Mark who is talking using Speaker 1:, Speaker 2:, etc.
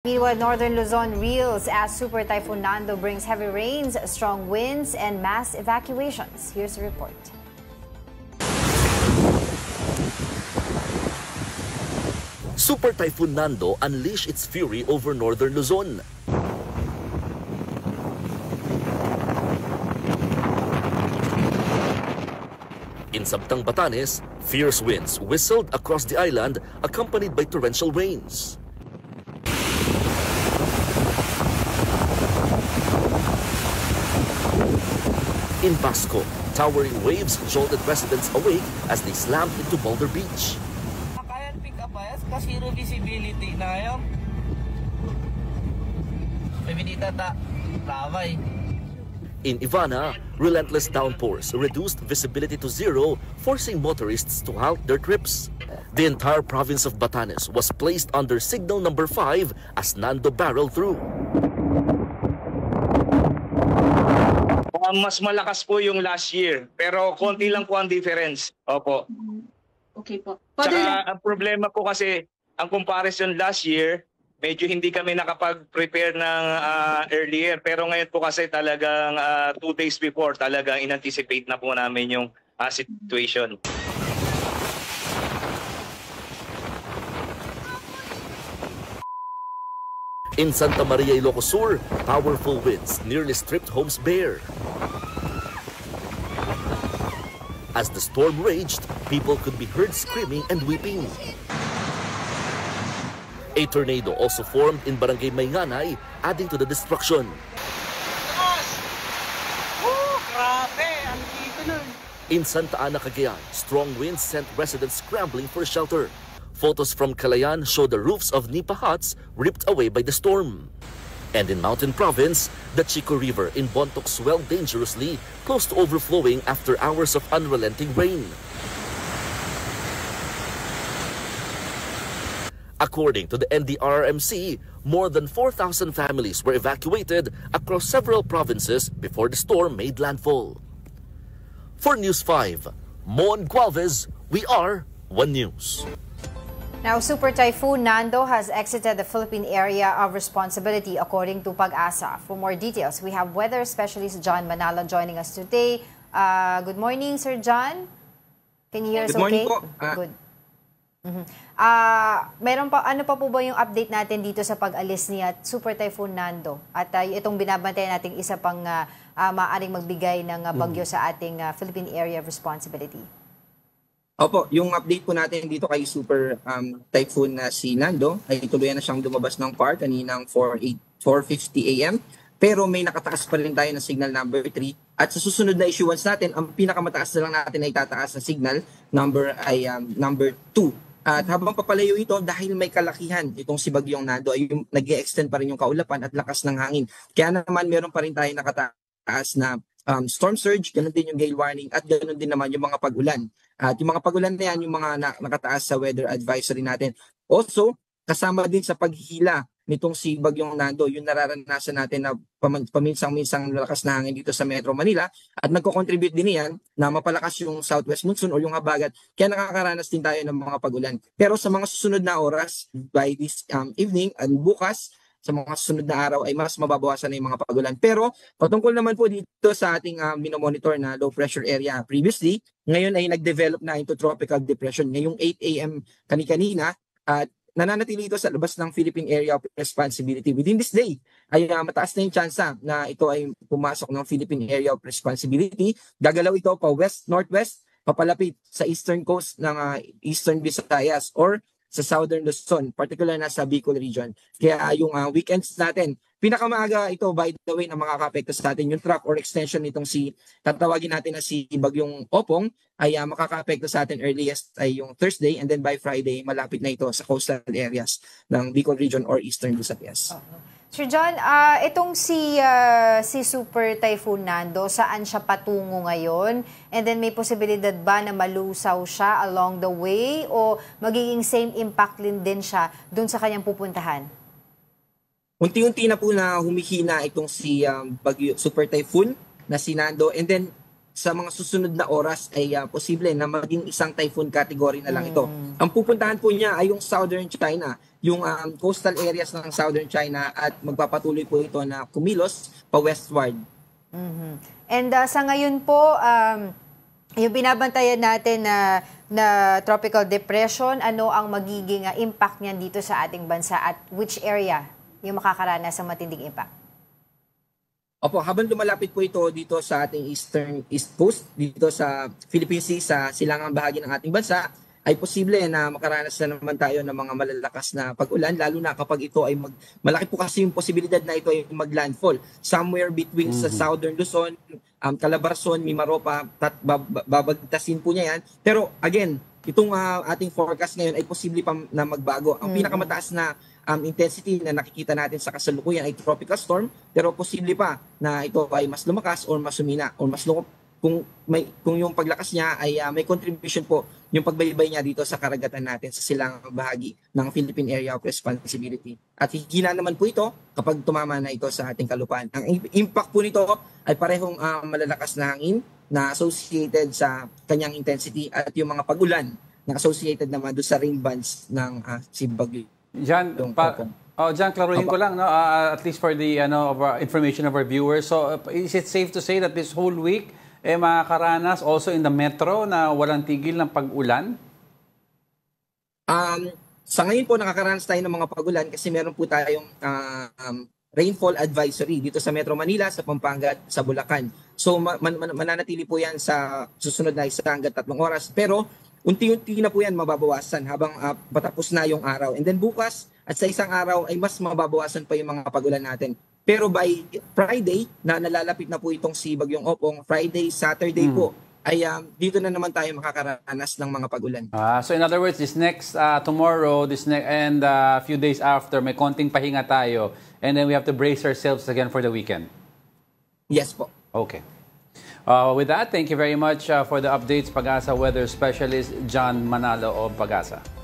Speaker 1: Meanwhile, northern Luzon reels as Super Typhoon Nando brings heavy rains, strong winds, and mass evacuations. Here's the report.
Speaker 2: Super Typhoon Nando unleashed its fury over northern Luzon. In Sabtang, Batanes, fierce winds whistled across the island accompanied by torrential rains. In Basco, towering waves jolted residents awake as they slammed into Boulder Beach.
Speaker 3: Kaya pick up kasi zero visibility na yun. Pwede ta lavay.
Speaker 2: In Ivana, relentless downpours reduced visibility to zero, forcing motorists to halt their trips. The entire province of Batanes was placed under signal number 5 as Nando barreled through.
Speaker 4: Mas malakas po yung last year, pero konti lang po ang difference. Opo.
Speaker 5: Okay po.
Speaker 4: Saka, ang problema po kasi, ang comparison last year, medyo hindi kami nakapag-prepare ng earlier. Pero ngayon po kasi talagang 2 days before, talagang in-anticipate na po namin yung situation.
Speaker 2: In Santa Maria, Ilocos Sur, powerful winds nearly stripped homes bare. As the storm raged, people could be heard screaming and weeping. A tornado also formed in Barangay Maynganay, adding to the destruction. In Santa Ana, Cagayan, strong winds sent residents scrambling for shelter. Photos from Calayan show the roofs of nipa huts ripped away by the storm. And in Mountain Province, the Chico River in Bontoc swelled dangerously, close to overflowing after hours of unrelenting rain. According to the NDRRMC, more than 4,000 families were evacuated across several provinces before the storm made landfall. For News 5, Mon Gualvez, we are One News.
Speaker 1: Now, Super Typhoon Nando has exited the Philippine area of responsibility, according to Pag-asa. For more details, we have weather specialist John Manalo joining us today. Good morning, Sir John. Can you hear us okay?
Speaker 6: Good morning po.
Speaker 1: Good. Meron pa, ano pa po ba yung update natin dito sa pag-alis ni Super Typhoon Nando? At itong binabantayan nating isa pang maaaring magbigay ng bagyo sa ating Philippine area of responsibility.
Speaker 6: Opo, yung update po natin dito kay Super Typhoon na si Nando ay tuluyan na siyang lumabas ng PAR kaninang 4:50 AM. Pero may nakataas pa rin tayo ng signal number 3. At sa susunod na issuance natin, ang pinakamataas na lang natin ay tataas na signal number ay number 2. At habang papalayo ito, dahil may kalakihan itong si Bagyong Nando, ay nag-extend pa rin yung kaulapan at lakas ng hangin. Kaya naman meron pa rin tayo nakataas na storm surge, ganun din yung gale warning, at ganun din naman yung mga pag-ulan. At yung mga pag-ulan na yan, yung mga nakataas sa weather advisory natin. Also, kasama din sa paghihila nitong si Bagyong Nando, yung nararanasan natin na paminsang-minsang lakas na hangin dito sa Metro Manila. At nagko-contribute din yan na mapalakas yung southwest monsoon o yung habagat. Kaya nakakaranas din tayo ng mga pag-ulan. Pero sa mga susunod na oras, by this evening and bukas, sa mga susunod na araw ay mas mababawasan na yung mga pag-ulan. Pero patungkol naman po dito sa ating minomonitor na low pressure area previously, ngayon ay nag-develop na into tropical depression. Ngayong 8 AM kani-kanina at nananatili ito sa labas ng Philippine Area of Responsibility. Within this day ay mataas na yung tsansa na ito ay pumasok ng Philippine Area of Responsibility. Gagalaw ito pa west-northwest, papalapit sa eastern coast ng Eastern Visayas or sa Southern Luzon, particular na sa Bicol region. Kaya yung weekends natin, pinakamaaga ito, by the way, na makaka-apekto sa atin, yung track or extension nitong tatawagin natin na si Bagyong Opong, ay makaka-apekto sa atin earliest ay yung Thursday, and then by Friday, malapit na ito sa coastal areas ng Bicol region or Eastern Visayas.
Speaker 1: Sir John, itong si Super Typhoon Nando, saan siya patungo ngayon? And then may posibilidad ba na malusaw siya along the way o magiging same impact din siya dun sa kanyang pupuntahan?
Speaker 6: Unti-unti na po na humihina itong si Super Typhoon na si Nando, and then sa mga susunod na oras ay posible na maging isang typhoon category na lang ito. Ang pupuntahan po niya ay yung southern China, yung coastal areas ng southern China, at magpapatuloy po ito na kumilos pa westward.
Speaker 1: And sa ngayon po, yung binabantayan natin na tropical depression, ano ang magiging impact niyan dito sa ating bansa at which area yung makakaranas ng matinding impact?
Speaker 6: Opo, habang lumalapit po ito dito sa ating east coast, dito sa Philippine Sea, sa silangang bahagi ng ating bansa, ay posible na makaranas na naman tayo ng mga malalakas na pag-ulan, lalo na kapag ito ay malaki po kasi yung posibilidad na ito ay mag-landfall somewhere between sa southern Luzon, Calabarzon, Mimaropa, babagtasin po niya yan. Pero again, itong ating forecast ngayon ay posible pa na magbago. Ang pinakamataas na intensity na nakikita natin sa kasalukuyan ay tropical storm, pero posible pa na ito ay mas lumakas or mas sumina or mas kung yung paglakas niya ay may contribution po yung pagbaybay niya dito sa karagatan natin sa silangang bahagi ng Philippine Area of Responsibility. At hihina naman po ito kapag tumama na ito sa ating kalupaan. Ang impact po nito ay parehong malalakas na hangin na associated sa kanyang intensity at yung mga pag-ulan na associated naman doon sa rain bands ng Sibagyo.
Speaker 5: Jan, Jan, klaruhin ko lang, no? At least for the information of our viewers. So, is it safe to say that this whole week, makakaranas also in the metro na walang tigil ng pag-ulan?
Speaker 6: Sa ngayon po, nakakaranas tayo ng mga pag-ulan kasi meron po tayong rainfall advisory dito sa Metro Manila, sa Pampanga at sa Bulacan. So, mananatili po yan sa susunod na 1 hanggang 3 oras. Pero, unti-unti na po yan mababawasan habang patapos na yung araw. And then bukas at sa isang araw ay mas mababawasan pa yung mga pag-ulan natin. Pero by Friday, na nalalapit na po itong si Bagyong Opong, Friday, Saturday po, ay dito na naman tayo makakaranas ng mga pag-ulan.
Speaker 5: So in other words, this next tomorrow, and a few days after, may konting pahinga tayo. And then we have to brace ourselves again for the weekend.
Speaker 6: Yes po.
Speaker 5: Okay. With that, thank you very much for the updates, Pag-asa Weather Specialist John Manalo of Pag-asa.